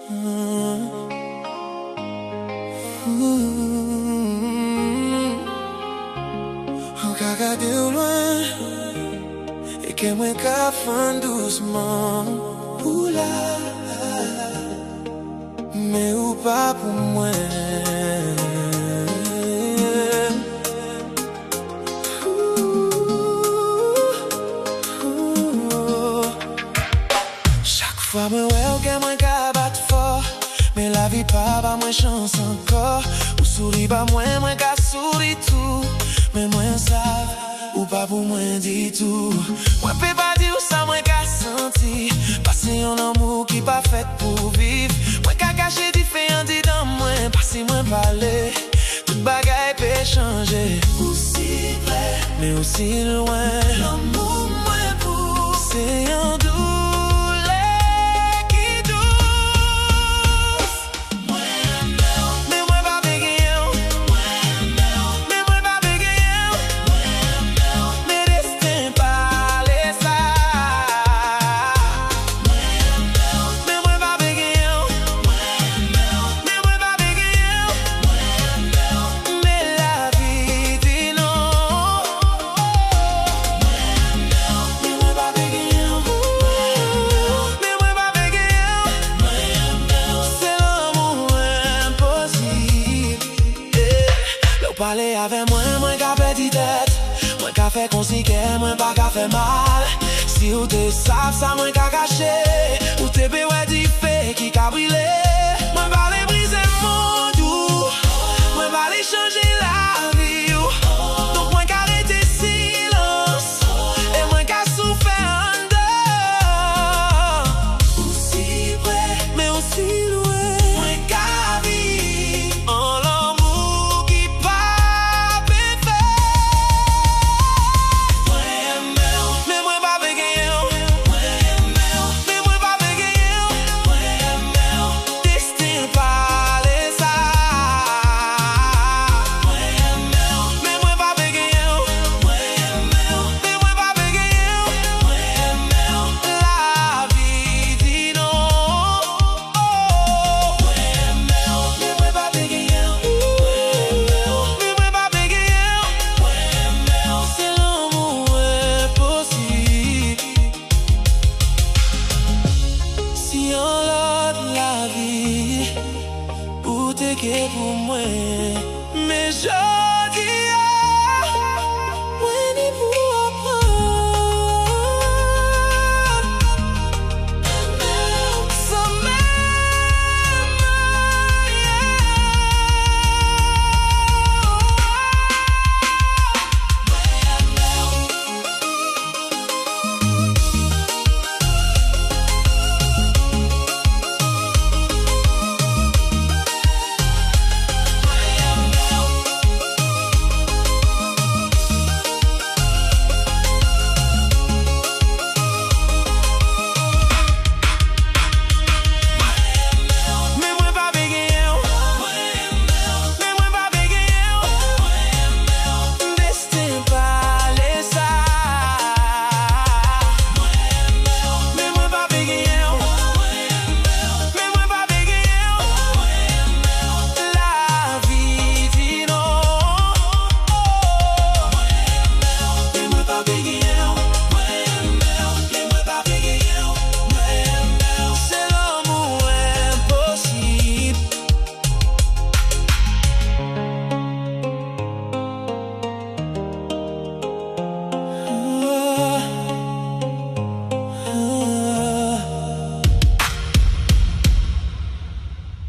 On ka gade ou loin et que moi ka fan doucement oula mais ou pas pour moi. Chaque fois moi ouais que moi ka bat fort mais la vie pas moi chance encore ou souris pas moi ka souris tout mais moi ça ou pas pour moi dit tout moi peux pas dire ça moi ka senti passer un amour qui pas fait pour vivre moi ka cacher différent dit dans moi passer moi parler tout bagaille peut changer aussi près mais aussi loin l'amour moi pour c'est un parler avec moi, moi qu'a petit tête, moi qu'a fait consiquer, moi pas qu'a fait mal. Si ou te savent ça, moi qu'a caché, ou te béoué du fait qui qu'a brûlé. Moi pas les briser mon doux, moi pas les changer la vie. Donc moi qu'a arrêté silence, et moi qu'a souffert en dedans. Aussi près, mais aussi loin, moi qu'a vivre en l'amour qui pour moi, mais je